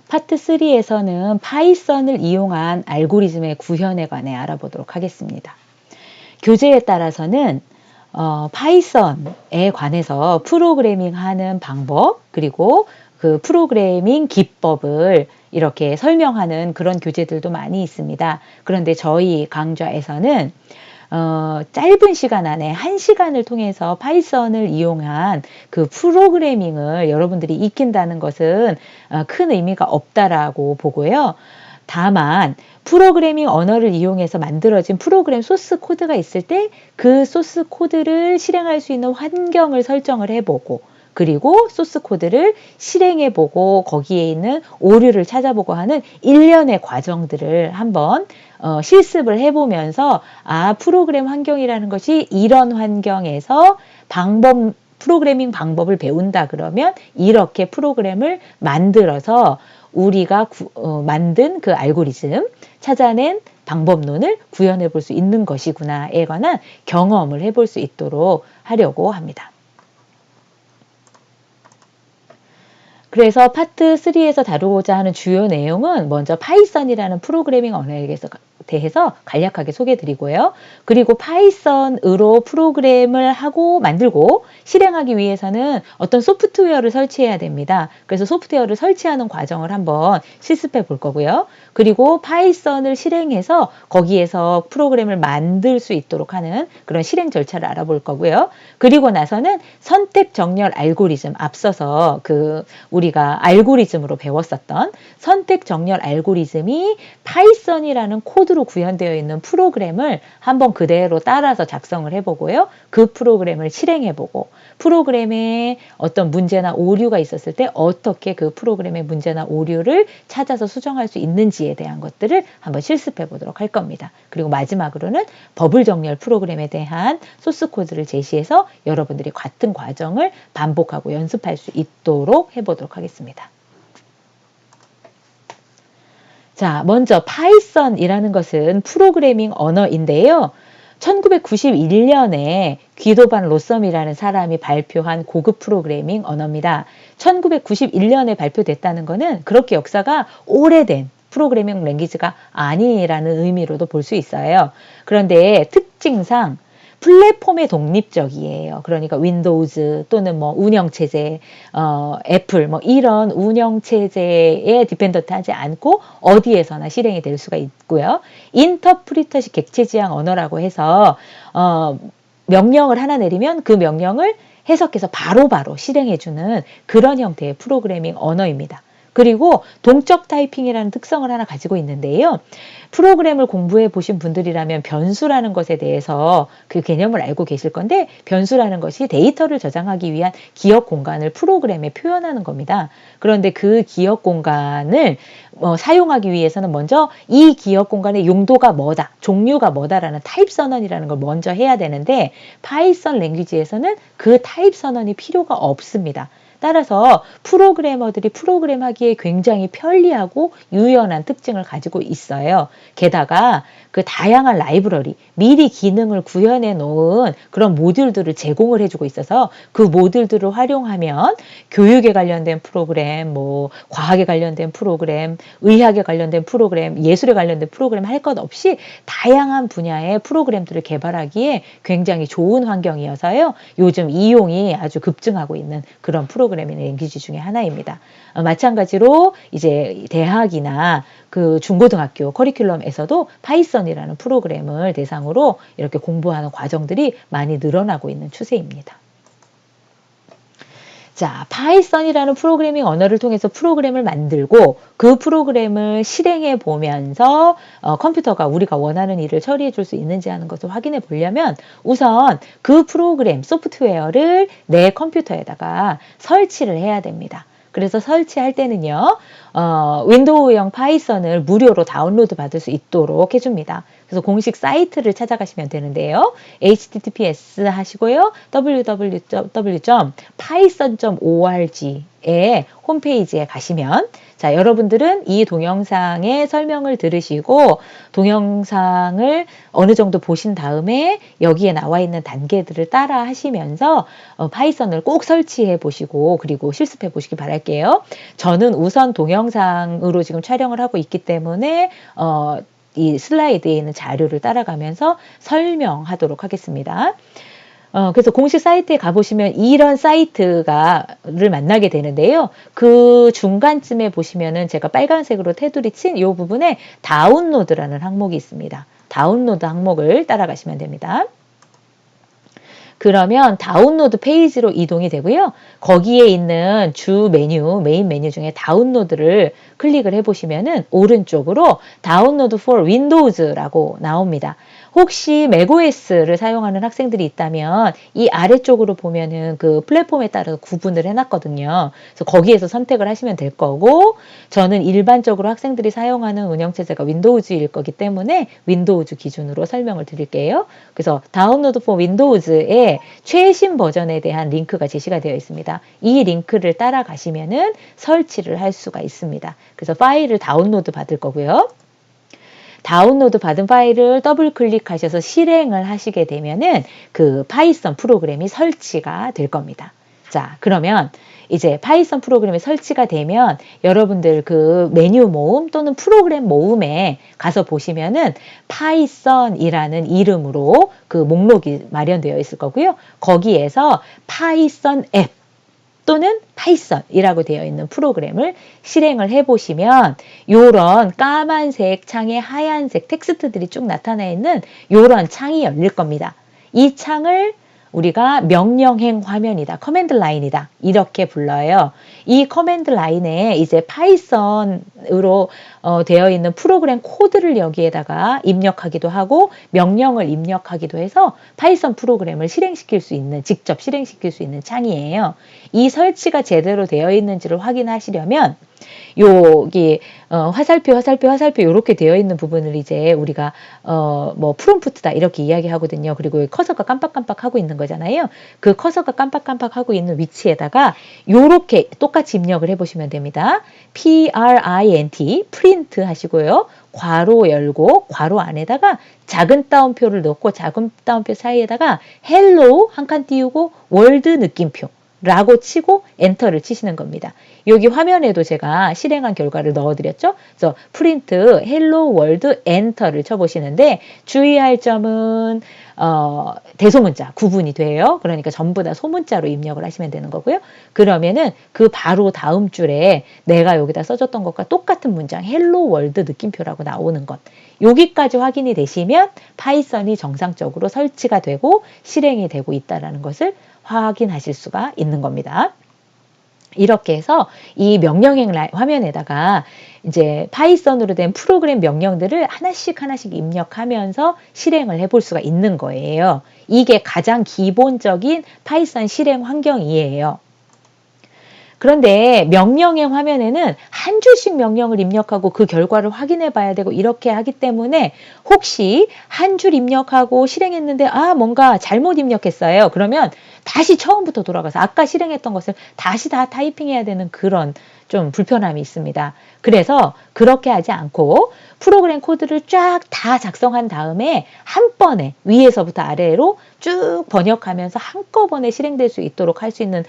파트 3에서는 파이썬을 이용한 알고리즘의 구현에 관해 알아보도록 하겠습니다. 교재에 따라서는 파이썬에 관해서 프로그래밍 하는 방법, 그리고 그 프로그래밍 기법을 이렇게 설명하는 그런 교재들도 많이 있습니다. 그런데 저희 강좌에서는 짧은 시간 안에 1시간을 통해서 파이썬을 이용한 그 프로그래밍을 여러분들이 익힌다는 것은 큰 의미가 없다라고 보고요. 다만 프로그래밍 언어를 이용해서 만들어진 프로그램 소스 코드가 있을 때 그 소스 코드를 실행할 수 있는 환경을 설정을 해보고, 그리고 소스 코드를 실행해보고 거기에 있는 오류를 찾아보고 하는 일련의 과정들을 한번 실습을 해보면서 프로그램 환경이라는 것이 이런 환경에서 프로그래밍 방법을 배운다 그러면 이렇게 프로그램을 만들어서 우리가 만든 그 알고리즘, 찾아낸 방법론을 구현해 볼 수 있는 것이구나에 관한 경험을 해볼 수 있도록 하려고 합니다. 그래서 파트 3에서 다루고자 하는 주요 내용은 먼저 파이썬이라는 프로그래밍 언어에 대해서 간략하게 소개해 드리고요. 그리고 파이썬으로 프로그램을 하고 만들고 실행하기 위해서는 어떤 소프트웨어를 설치해야 됩니다. 그래서 소프트웨어를 설치하는 과정을 한번 실습해 볼 거고요. 그리고 파이썬을 실행해서 거기에서 프로그램을 만들 수 있도록 하는 그런 실행 절차를 알아볼 거고요. 그리고 나서는 선택 정렬 알고리즘, 앞서서 우리가 알고리즘으로 배웠었던 선택 정렬 알고리즘이 파이썬이라는 코드로 구현되어 있는 프로그램을 한번 그대로 따라서 작성을 해보고요. 그 프로그램을 실행해보고 프로그램에 어떤 문제나 오류가 있었을 때 어떻게 그 프로그램의 문제나 오류를 찾아서 수정할 수 있는지에 대한 것들을 한번 실습해 보도록 할 겁니다. 그리고 마지막으로는 버블 정렬 프로그램에 대한 소스 코드를 제시해서 여러분들이 같은 과정을 반복하고 연습할 수 있도록 해보도록 하겠습니다. 자, 먼저 파이썬이라는 것은 프로그래밍 언어인데요. 1991년에 귀도반 로썸이라는 사람이 발표한 고급 프로그래밍 언어입니다. 1991년에 발표됐다는 것은 그렇게 역사가 오래된 프로그래밍 랭귀지가 아니라는 의미로도 볼 수 있어요. 그런데 특징상 플랫폼의 독립적이에요. 그러니까 윈도우즈 또는 뭐 운영체제, 애플 뭐 이런 운영체제에 디펜던트 하지 않고 어디에서나 실행이 될 수가 있고요. 인터프리터식 객체지향 언어라고 해서 명령을 하나 내리면 그 명령을 해석해서 바로바로 실행해주는 그런 형태의 프로그래밍 언어입니다. 그리고 동적 타이핑이라는 특성을 하나 가지고 있는데요. 프로그램을 공부해 보신 분들이라면 변수라는 것에 대해서 그 개념을 알고 계실 건데, 변수라는 것이 데이터를 저장하기 위한 기억 공간을 프로그램에 표현하는 겁니다. 그런데 그 기억 공간을 사용하기 위해서는 먼저 이 기억 공간의 용도가 뭐다, 종류가 뭐다라는 타입 선언이라는 걸 먼저 해야 되는데 파이썬 랭귀지에서는 그 타입 선언이 필요가 없습니다. 따라서 프로그래머들이 프로그램하기에 굉장히 편리하고 유연한 특징을 가지고 있어요. 게다가 그 다양한 라이브러리, 미리 기능을 구현해 놓은 그런 모듈들을 제공을 해주고 있어서 그 모듈들을 활용하면 교육에 관련된 프로그램, 뭐 과학에 관련된 프로그램, 의학에 관련된 프로그램, 예술에 관련된 프로그램 할 것 없이 다양한 분야의 프로그램들을 개발하기에 굉장히 좋은 환경이어서요. 요즘 이용이 아주 급증하고 있는 그런 프로그래밍 랭귀지 중에 하나입니다. 마찬가지로 이제 대학이나 그 중고등학교 커리큘럼에서도 파이썬이라는 프로그램을 대상으로 이렇게 공부하는 과정들이 많이 늘어나고 있는 추세입니다. 자, 파이썬이라는 프로그래밍 언어를 통해서 프로그램을 만들고 그 프로그램을 실행해 보면서 컴퓨터가 우리가 원하는 일을 처리해 줄 수 있는지 하는 것을 확인해 보려면 우선 그 프로그램, 소프트웨어를 내 컴퓨터에다가 설치를 해야 됩니다. 그래서 설치할 때는요, 윈도우형 파이썬을 무료로 다운로드 받을 수 있도록 해줍니다. 그래서 공식 사이트를 찾아가시면 되는데요. https 하시고요. www.python.org의 홈페이지에 가시면 자, 여러분들은 이 동영상의 설명을 들으시고 동영상을 어느 정도 보신 다음에 여기에 나와 있는 단계들을 따라 하시면서 파이썬을 꼭 설치해 보시고 그리고 실습해 보시기 바랄게요. 저는 우선 동영상으로 지금 촬영을 하고 있기 때문에 이 슬라이드에 있는 자료를 따라가면서 설명하도록 하겠습니다. 그래서 공식 사이트에 가보시면 이런 사이트를 만나게 되는데요. 그 중간쯤에 보시면은 제가 빨간색으로 테두리 친 이 부분에 다운로드라는 항목이 있습니다. 다운로드 항목을 따라가시면 됩니다. 그러면 다운로드 페이지로 이동이 되고요. 거기에 있는 주 메뉴, 메인 메뉴 중에 다운로드를 클릭을 해보시면은 오른쪽으로 다운로드 for Windows라고 나옵니다. 혹시 macOS를 사용하는 학생들이 있다면 이 아래쪽으로 보면은 그 플랫폼에 따라서 구분을 해놨거든요. 그래서 거기에서 선택을 하시면 될 거고 저는 일반적으로 학생들이 사용하는 운영체제가 윈도우즈일 거기 때문에 윈도우즈 기준으로 설명을 드릴게요. 그래서 다운로드 for Windows의 최신 버전에 대한 링크가 제시가 되어 있습니다. 이 링크를 따라가시면은 설치를 할 수가 있습니다. 그래서 파일을 다운로드 받을 거고요. 다운로드 받은 파일을 더블 클릭하셔서 실행을 하시게 되면은 그 파이썬 프로그램이 설치가 될 겁니다. 자, 그러면 이제 파이썬 프로그램이 설치가 되면 여러분들 그 메뉴 모음 또는 프로그램 모음에 가서 보시면은 파이썬이라는 이름으로 그 목록이 마련되어 있을 거고요. 거기에서 파이썬 앱 또는 파이썬이라고 되어 있는 프로그램을 실행을 해보시면 요런 까만색 창에 하얀색 텍스트들이 쭉 나타나 있는 요런 창이 열릴 겁니다. 이 창을 우리가 명령행 화면이다, 커맨드 라인이다 이렇게 불러요. 이 커맨드 라인에 이제 파이썬으로 되어 있는 프로그램 코드를 여기에다가 입력하기도 하고 명령을 입력하기도 해서 파이썬 프로그램을 실행시킬 수 있는, 직접 실행시킬 수 있는 창이에요. 이 설치가 제대로 되어 있는지를 확인하시려면 여기 화살표 이렇게 되어 있는 부분을 이제 우리가 뭐 프롬프트다 이렇게 이야기하거든요. 그리고 커서가 깜빡깜빡 하고 있는 거잖아요. 그 커서가 깜빡깜빡 하고 있는 위치에다가 요렇게 똑같이 입력을 해보시면 됩니다. print 프린트 하시고요. 괄호 열고 괄호 안에다가 작은 따옴표를 넣고 작은 따옴표 사이에다가 헬로우 한 칸 띄우고 월드 느낌표 라고 치고 엔터를 치시는 겁니다. 여기 화면에도 제가 실행한 결과를 넣어드렸죠. 그래서 프린트 헬로 월드 엔터를 쳐보시는데 주의할 점은 대소문자 구분이 돼요. 그러니까 전부 다 소문자로 입력을 하시면 되는 거고요. 그러면은 그 바로 다음 줄에 내가 여기다 써줬던 것과 똑같은 문장 헬로 월드 느낌표라고 나오는 것. 여기까지 확인이 되시면 파이썬이 정상적으로 설치가 되고 실행이 되고 있다는 것을 확인하실 수가 있는 겁니다. 이렇게 해서 이 명령행 화면에다가 이제 파이썬으로 된 프로그램 명령들을 하나씩 입력하면서 실행을 해볼 수가 있는 거예요. 이게 가장 기본적인 파이썬 실행 환경이에요. 그런데 명령행 화면에는 한 줄씩 명령을 입력하고 그 결과를 확인해 봐야 되고 이렇게 하기 때문에 혹시 한 줄 입력하고 실행했는데 뭔가 잘못 입력했어요. 그러면 다시 처음부터 돌아가서 아까 실행했던 것을 다시 다 타이핑해야 되는 그런 좀 불편함이 있습니다. 그래서 그렇게 하지 않고 프로그램 코드를 쫙 다 작성한 다음에 한 번에 위에서부터 아래로 쭉 번역하면서 한꺼번에 실행될 수 있도록 할 수 있는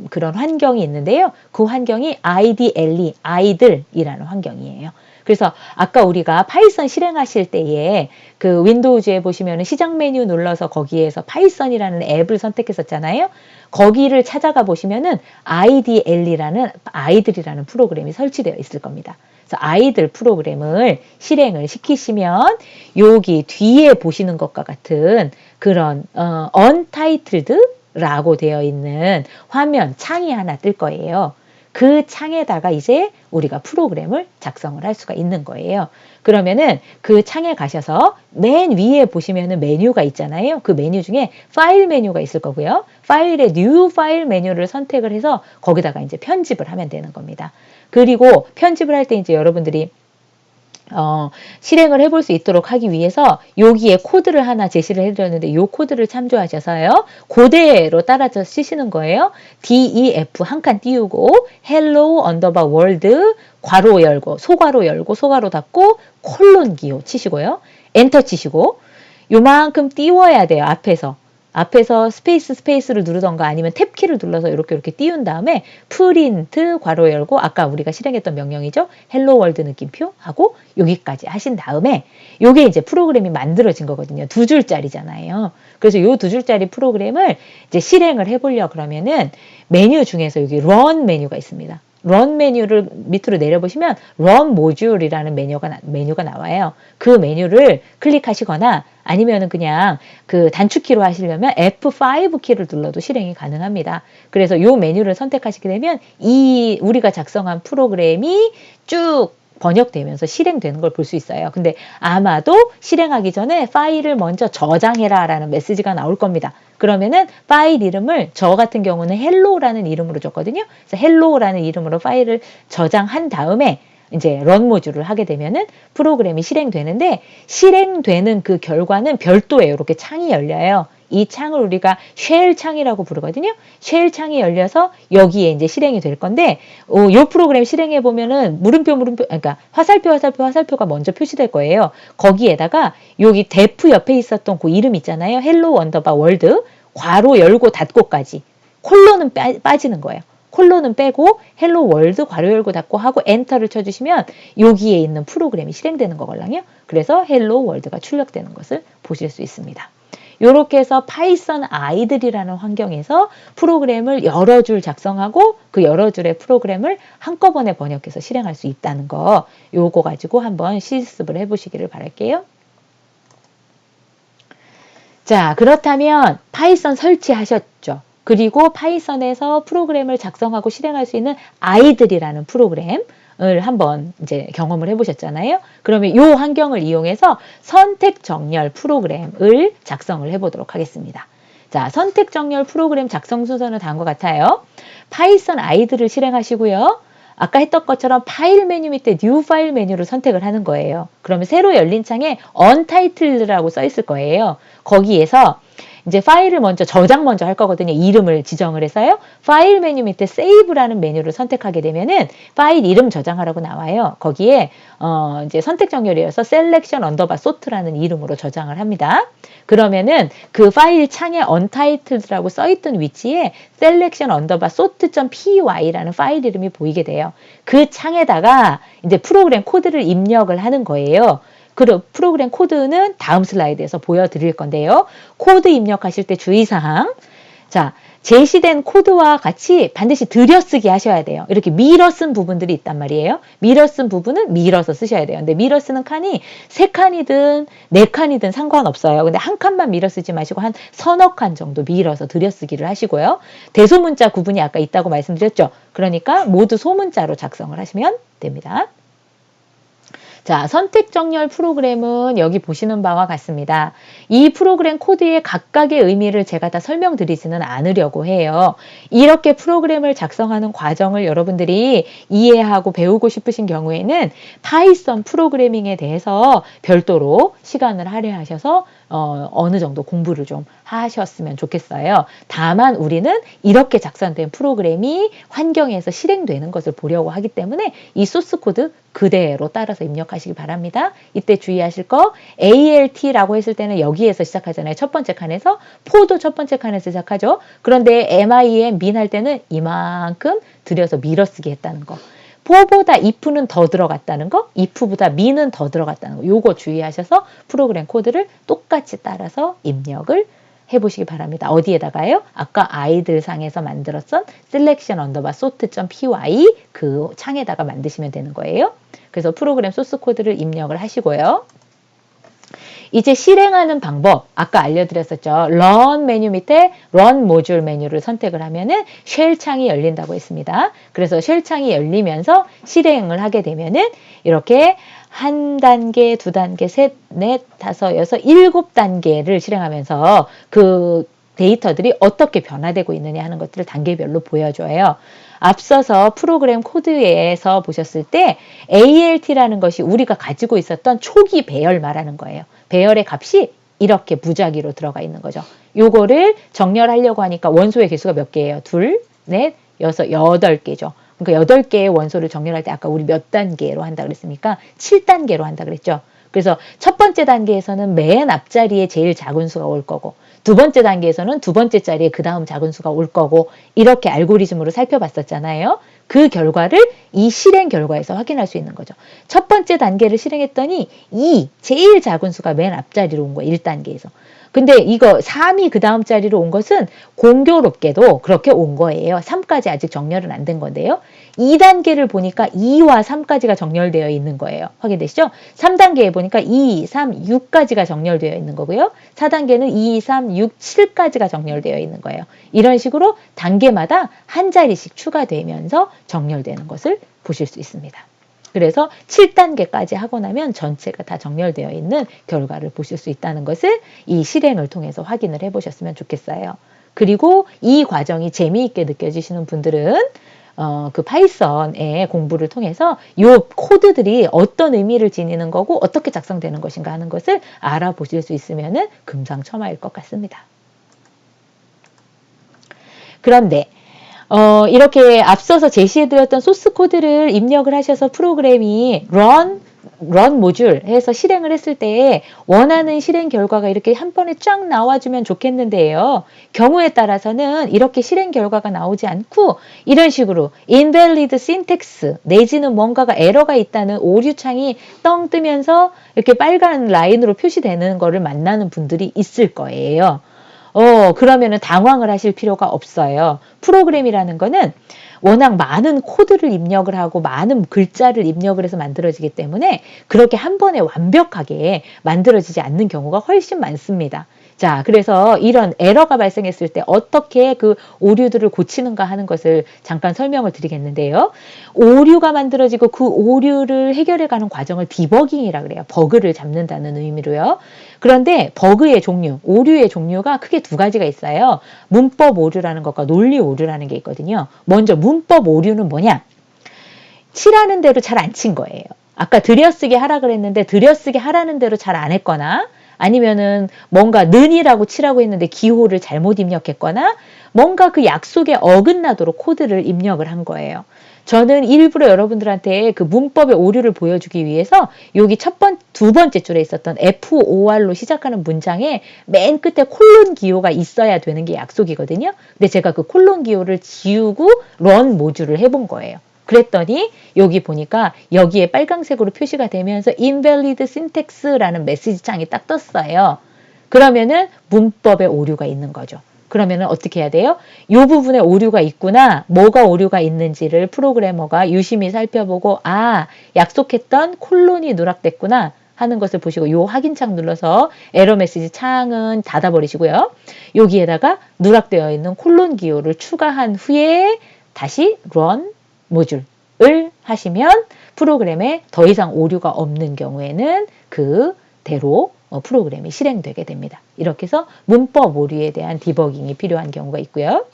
그런 환경이 있는데요. 그 환경이 IDLE, 아이들이라는 환경이에요. 그래서 아까 우리가 파이썬 실행하실 때에 그 윈도우즈에 보시면 시작 메뉴 눌러서 거기에서 파이썬이라는 앱을 선택했었잖아요. 거기를 찾아가 보시면은 IDLE라는 아이들이라는 프로그램이 설치되어 있을 겁니다. 그래서 아이들 프로그램을 실행을 시키시면 여기 뒤에 보시는 것과 같은 그런 untitled라고 되어 있는 화면 창이 하나 뜰 거예요. 그 창에다가 이제 우리가 프로그램을 작성을 할 수가 있는 거예요. 그러면은 그 창에 가셔서 맨 위에 보시면은 메뉴가 있잖아요. 그 메뉴 중에 파일 메뉴가 있을 거고요. 파일에 뉴 파일 메뉴를 선택을 해서 거기다가 이제 편집을 하면 되는 겁니다. 그리고 편집을 할 때 이제 여러분들이 실행을 해볼 수 있도록 하기 위해서 여기에 코드를 하나 제시를 해드렸는데 이 코드를 참조하셔서요. 그대로 따라서 쓰시는 거예요. DEF 한 칸 띄우고 hello 언더바 world 괄호 열고 소괄호 열고 소괄호 닫고 콜론 기호 치시고요. 엔터 치시고 요만큼 띄워야 돼요. 앞에서 스페이스를 누르던가 아니면 탭키를 눌러서 이렇게 띄운 다음에 프린트 괄호 열고 아까 우리가 실행했던 명령이죠. 헬로 월드 느낌표 하고 여기까지 하신 다음에 요게 이제 프로그램이 만들어진 거거든요. 2줄짜리잖아요. 그래서 요 2줄짜리 프로그램을 이제 실행을 해보려 그러면은 메뉴 중에서 여기 run 메뉴가 있습니다. run 메뉴를 밑으로 내려보시면 run module이라는 메뉴가 나와요. 그 메뉴를 클릭하시거나 아니면은 그냥 그 단축키로 하시려면 F5 키를 눌러도 실행이 가능합니다. 그래서 요 메뉴를 선택하시게 되면 이 우리가 작성한 프로그램이 쭉 번역되면서 실행되는 걸 볼 수 있어요. 근데 아마도 실행하기 전에 파일을 먼저 저장해라 라는 메시지가 나올 겁니다. 그러면은 파일 이름을 저 같은 경우는 헬로라는 이름으로 줬거든요. 그래서 헬로라는 이름으로 파일을 저장한 다음에 이제 런 모듈을 하게 되면은 프로그램이 실행되는데 실행되는 그 결과는 별도예요. 이렇게 창이 열려요. 이 창을 우리가 쉘 창이라고 부르거든요. 쉘 창이 열려서 여기에 이제 실행이 될 건데, 이 프로그램 실행해 보면은 물음표, 그러니까 화살표가 먼저 표시될 거예요. 거기에다가 여기 def 옆에 있었던 그 이름 있잖아요. hello 언더바 world 괄호 열고 닫고까지 콜론은 빠지는 거예요. 콜론은 빼고 헬로 월드 괄호 열고 닫고 하고 엔터를 쳐주시면 여기에 있는 프로그램이 실행되는 거거든요. 그래서 헬로 월드가 출력되는 것을 보실 수 있습니다. 이렇게 해서 파이썬 아이들이라는 환경에서 프로그램을 여러 줄 작성하고 그 여러 줄의 프로그램을 한꺼번에 번역해서 실행할 수 있다는 거, 요거 가지고 한번 실습을 해보시기를 바랄게요. 자, 그렇다면 파이썬 설치하셨죠? 그리고 파이썬에서 프로그램을 작성하고 실행할 수 있는 아이들이라는 프로그램을 한번 이제 경험을 해보셨잖아요. 그러면 이 환경을 이용해서 선택 정렬 프로그램을 작성을 해보도록 하겠습니다. 자, 선택 정렬 프로그램 작성 순서는 다음과 같아요. 파이썬 아이들을 실행하시고요. 아까 했던 것처럼 파일 메뉴 밑에 뉴 파일 메뉴를 선택을 하는 거예요. 그러면 새로 열린 창에 Untitled라고 써 있을 거예요. 거기에서 이제 파일을 저장 먼저 할 거거든요. 이름을 지정을 해서요. 파일 메뉴 밑에 Save라는 메뉴를 선택하게 되면은 파일 이름 저장하라고 나와요. 거기에 이제 선택 정렬이어서 Selection underbar sort라는 이름으로 저장을 합니다. 그러면은 그 파일 창에 Untitled라고 써있던 위치에 Selection underbar sort.py라는 파일 이름이 보이게 돼요. 그 창에다가 이제 프로그램 코드를 입력을 하는 거예요. 그 프로그램 코드는 다음 슬라이드에서 보여드릴 건데요. 코드 입력하실 때 주의사항. 자, 제시된 코드와 같이 반드시 들여쓰기 하셔야 돼요. 이렇게 밀어 쓴 부분들이 있단 말이에요. 밀어 쓴 부분은 밀어서 쓰셔야 돼요. 근데 밀어 쓰는 칸이 3칸이든 4칸이든 상관없어요. 근데 한 칸만 밀어 쓰지 마시고 한 서너 칸 정도 밀어서 들여쓰기를 하시고요. 대소문자 구분이 아까 있다고 말씀드렸죠. 그러니까 모두 소문자로 작성을 하시면 됩니다. 자, 선택 정렬 프로그램은 여기 보시는 바와 같습니다. 이 프로그램 코드의 각각의 의미를 제가 다 설명드리지는 않으려고 해요. 이렇게 프로그램을 작성하는 과정을 여러분들이 이해하고 배우고 싶으신 경우에는 파이썬 프로그래밍에 대해서 별도로 시간을 할애하셔서 어느 정도 공부를 좀 하셨으면 좋겠어요. 다만 우리는 이렇게 작성된 프로그램이 환경에서 실행되는 것을 보려고 하기 때문에 이 소스 코드 그대로 따라서 입력하시기 바랍니다. 이때 주의하실 거 ALT라고 했을 때는 여기에서 시작하잖아요. 첫 번째 칸에서. 포도 첫 번째 칸에서 시작하죠. 그런데 MIN, min 할 때는 이만큼 들여서 밀어쓰기 했다는 거. for보다 if는 더 들어갔다는 거, if보다 min은 더 들어갔다는 거. 요거 주의하셔서 프로그램 코드를 똑같이 따라서 입력을 해보시기 바랍니다. 어디에다가요? 아까 아이들 상에서 만들었던 selection underbar sort.py 그 창에다가 만드시면 되는 거예요. 그래서 프로그램 소스 코드를 입력을 하시고요. 이제 실행하는 방법 아까 알려드렸었죠. Run 메뉴 밑에 Run 모듈 메뉴를 선택을 하면은 쉘 창이 열린다고 했습니다. 그래서 쉘 창이 열리면서 실행을 하게 되면은 이렇게 한 단계, 두 단계, 셋, 넷, 다섯, 여섯, 7단계를 실행하면서 그 데이터들이 어떻게 변화되고 있느냐 하는 것들을 단계별로 보여줘요. 앞서서 프로그램 코드에서 보셨을 때 ALT라는 것이 우리가 가지고 있었던 초기 배열 말하는 거예요. 배열의 값이 이렇게 무작위로 들어가 있는 거죠. 요거를 정렬하려고 하니까 원소의 개수가 몇 개예요? 둘, 넷, 여섯, 8개죠. 그러니까 8개의 원소를 정렬할 때 아까 우리 몇 단계로 한다 그랬습니까? 7단계로 한다 그랬죠. 그래서 첫 번째 단계에서는 맨 앞자리에 제일 작은 수가 올 거고, 두 번째 단계에서는 두 번째 자리에 그 다음 작은 수가 올 거고, 이렇게 알고리즘으로 살펴봤었잖아요. 그 결과를 이 실행 결과에서 확인할 수 있는 거죠. 첫 번째 단계를 실행했더니 2, 제일 작은 수가 맨 앞자리로 온 거예요. 1단계에서. 근데 이거 3이 그 다음 자리로 온 것은 공교롭게도 그렇게 온 거예요. 3까지 아직 정렬은 안 된 건데요. 2단계를 보니까 2와 3까지가 정렬되어 있는 거예요. 확인되시죠? 3단계에 보니까 2, 3, 6까지가 정렬되어 있는 거고요. 4단계는 2, 3, 6, 7까지가 정렬되어 있는 거예요. 이런 식으로 단계마다 한 자리씩 추가되면서 정렬되는 것을 보실 수 있습니다. 그래서 7단계까지 하고 나면 전체가 다 정렬되어 있는 결과를 보실 수 있다는 것을 이 실행을 통해서 확인을 해보셨으면 좋겠어요. 그리고 이 과정이 재미있게 느껴지시는 분들은 그 파이썬의 공부를 통해서 이 코드들이 어떤 의미를 지니는 거고 어떻게 작성되는 것인가 하는 것을 알아보실 수 있으면 금상첨화일 것 같습니다. 그런데 이렇게 앞서서 제시해드렸던 소스 코드를 입력을 하셔서 프로그램이 run 모듈 해서 실행을 했을 때 원하는 실행 결과가 이렇게 한 번에 쫙 나와주면 좋겠는데요. 경우에 따라서는 이렇게 실행 결과가 나오지 않고 이런 식으로 invalid syntax 내지는 뭔가가 에러가 있다는 오류창이 떵 뜨면서 이렇게 빨간 라인으로 표시되는 거를 만나는 분들이 있을 거예요. 그러면은 당황을 하실 필요가 없어요. 프로그램이라는 거는 워낙 많은 코드를 입력을 하고 많은 글자를 입력을 해서 만들어지기 때문에 그렇게 한 번에 완벽하게 만들어지지 않는 경우가 훨씬 많습니다. 자, 그래서 이런 에러가 발생했을 때 어떻게 그 오류들을 고치는가 하는 것을 잠깐 설명을 드리겠는데요. 오류가 만들어지고 그 오류를 해결해가는 과정을 디버깅이라 그래요. 버그를 잡는다는 의미로요. 그런데 버그의 종류, 오류의 종류가 크게 두 가지가 있어요. 문법 오류라는 것과 논리 오류라는 게 있거든요. 먼저 문법 오류는 뭐냐? 치라는 대로 잘 안 친 거예요. 아까 들여쓰기 하라 그랬는데 들여쓰기 하라는 대로 잘 안 했거나 아니면은 뭔가 는이라고 치라고 했는데 기호를 잘못 입력했거나 뭔가 그 약속에 어긋나도록 코드를 입력을 한 거예요. 저는 일부러 여러분들한테 그 문법의 오류를 보여주기 위해서 여기 두 번째 줄에 있었던 FOR로 시작하는 문장에 맨 끝에 콜론 기호가 있어야 되는 게 약속이거든요. 근데 제가 그 콜론 기호를 지우고 run 모듈을 해본 거예요. 그랬더니 여기 보니까 여기에 빨강색으로 표시가 되면서 invalid syntax라는 메시지 창이 딱 떴어요. 그러면은 문법에 오류가 있는 거죠. 그러면은 어떻게 해야 돼요? 이 부분에 오류가 있구나. 뭐가 오류가 있는지를 프로그래머가 유심히 살펴보고 약속했던 콜론이 누락됐구나 하는 것을 보시고 요 확인창 눌러서 에러 메시지 창은 닫아버리시고요. 여기에다가 누락되어 있는 콜론 기호를 추가한 후에 다시 run 모듈을 하시면 프로그램에 더 이상 오류가 없는 경우에는 그대로 프로그램이 실행되게 됩니다. 이렇게 해서 문법 오류에 대한 디버깅이 필요한 경우가 있고요.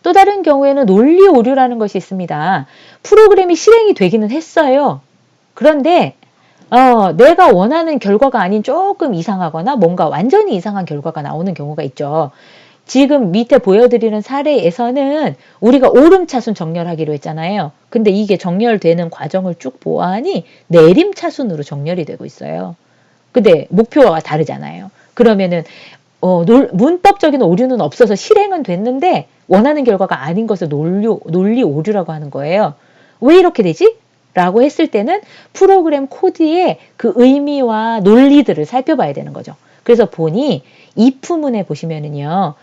또 다른 경우에는 논리 오류라는 것이 있습니다. 프로그램이 실행이 되기는 했어요. 그런데 내가 원하는 결과가 아닌 조금 이상하거나 뭔가 완전히 이상한 결과가 나오는 경우가 있죠. 지금 밑에 보여드리는 사례에서는 우리가 오름차순 정렬하기로 했잖아요. 근데 이게 정렬되는 과정을 쭉 보아하니 내림차순으로 정렬이 되고 있어요. 근데 목표와 다르잖아요. 그러면은 문법적인 오류는 없어서 실행은 됐는데 원하는 결과가 아닌 것을 논리 오류라고 하는 거예요. 왜 이렇게 되지? 라고 했을 때는 프로그램 코드의 그 의미와 논리들을 살펴봐야 되는 거죠. 그래서 보니 if문에 보시면은요.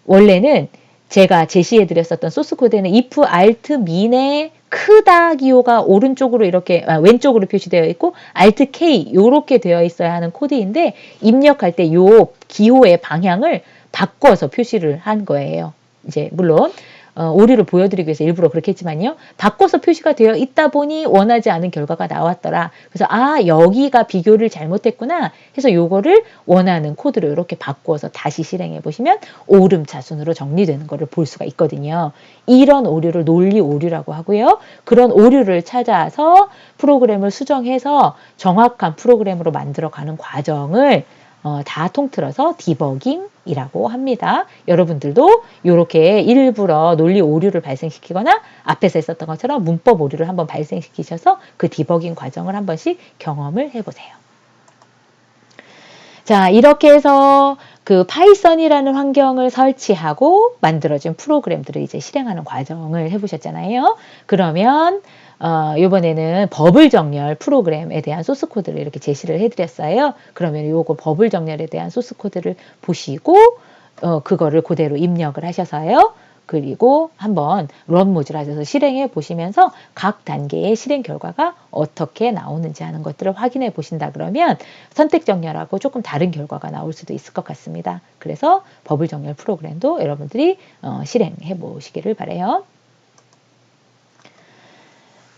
원래는 제가 제시해드렸었던 소스 코드에는 if alt min의 크다 기호가 오른쪽으로 이렇게 왼쪽으로 표시되어 있고 alt k 이렇게 되어 있어야 하는 코드인데 입력할 때 요 기호의 방향을 바꿔서 표시를 한 거예요. 이제 물론 오류를 보여드리기 위해서 일부러 그렇게 했지만요. 바꿔서 표시가 되어 있다 보니 원하지 않은 결과가 나왔더라. 그래서 여기가 비교를 잘못했구나 해서 요거를 원하는 코드로 이렇게 바꾸어서 다시 실행해 보시면 오름차순으로 정리되는 것을 볼 수가 있거든요. 이런 오류를 논리 오류라고 하고요. 그런 오류를 찾아서 프로그램을 수정해서 정확한 프로그램으로 만들어가는 과정을 다 통틀어서 디버깅이라고 합니다. 여러분들도 이렇게 일부러 논리 오류를 발생시키거나 앞에서 했었던 것처럼 문법 오류를 한번 발생시키셔서 그 디버깅 과정을 한 번씩 경험을 해보세요. 자, 이렇게 해서 그 파이썬이라는 환경을 설치하고 만들어진 프로그램들을 이제 실행하는 과정을 해보셨잖아요. 그러면 이번에는 버블 정렬 프로그램에 대한 소스 코드를 이렇게 제시를 해드렸어요. 그러면 요거 버블 정렬에 대한 소스 코드를 보시고 그거를 그대로 입력을 하셔서요. 그리고 한번 런 모듈 하셔서 실행해 보시면서 각 단계의 실행 결과가 어떻게 나오는지 하는 것들을 확인해 보신다 그러면 선택 정렬하고 조금 다른 결과가 나올 수도 있을 것 같습니다. 그래서 버블 정렬 프로그램도 여러분들이 실행해 보시기를 바라요.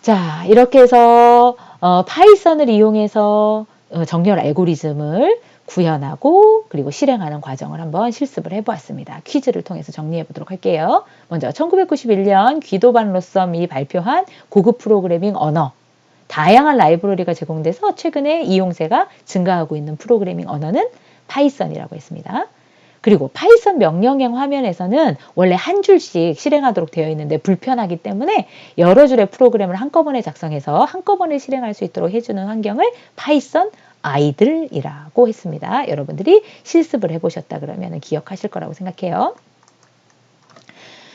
자, 이렇게 해서 파이썬을 이용해서 정렬 알고리즘을 구현하고 그리고 실행하는 과정을 한번 실습을 해보았습니다. 퀴즈를 통해서 정리해 보도록 할게요. 먼저 1991년 귀도반 로썸이 발표한 고급 프로그래밍 언어. 다양한 라이브러리가 제공돼서 최근에 이용세가 증가하고 있는 프로그래밍 언어는 파이썬이라고 했습니다. 그리고 파이썬 명령형 화면에서는 원래 한 줄씩 실행하도록 되어 있는데 불편하기 때문에 여러 줄의 프로그램을 한꺼번에 작성해서 한꺼번에 실행할 수 있도록 해주는 환경을 파이썬 아이들이라고 했습니다. 여러분들이 실습을 해보셨다 그러면 기억하실 거라고 생각해요.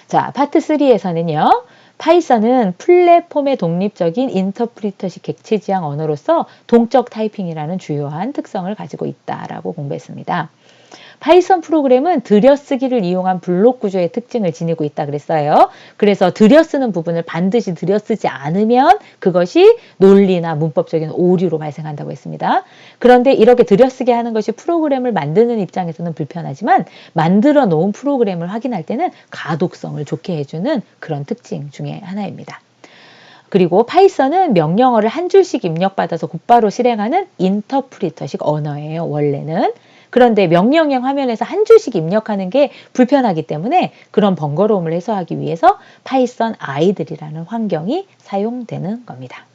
자, 파트 3에서는요. 파이썬은 플랫폼의 독립적인 인터프리터식 객체 지향 언어로서 동적 타이핑이라는 주요한 특성을 가지고 있다라고 공부했습니다. 파이썬 프로그램은 들여쓰기를 이용한 블록 구조의 특징을 지니고 있다 그랬어요. 그래서 들여쓰는 부분을 반드시 들여쓰지 않으면 그것이 논리나 문법적인 오류로 발생한다고 했습니다. 그런데 이렇게 들여쓰게 하는 것이 프로그램을 만드는 입장에서는 불편하지만 만들어 놓은 프로그램을 확인할 때는 가독성을 좋게 해주는 그런 특징 중에 하나입니다. 그리고 파이썬은 명령어를 한 줄씩 입력받아서 곧바로 실행하는 인터프리터식 언어예요. 원래는. 그런데 명령형 화면에서 한 줄씩 입력하는 게 불편하기 때문에 그런 번거로움을 해소하기 위해서 파이썬 아이들이라는 환경이 사용되는 겁니다.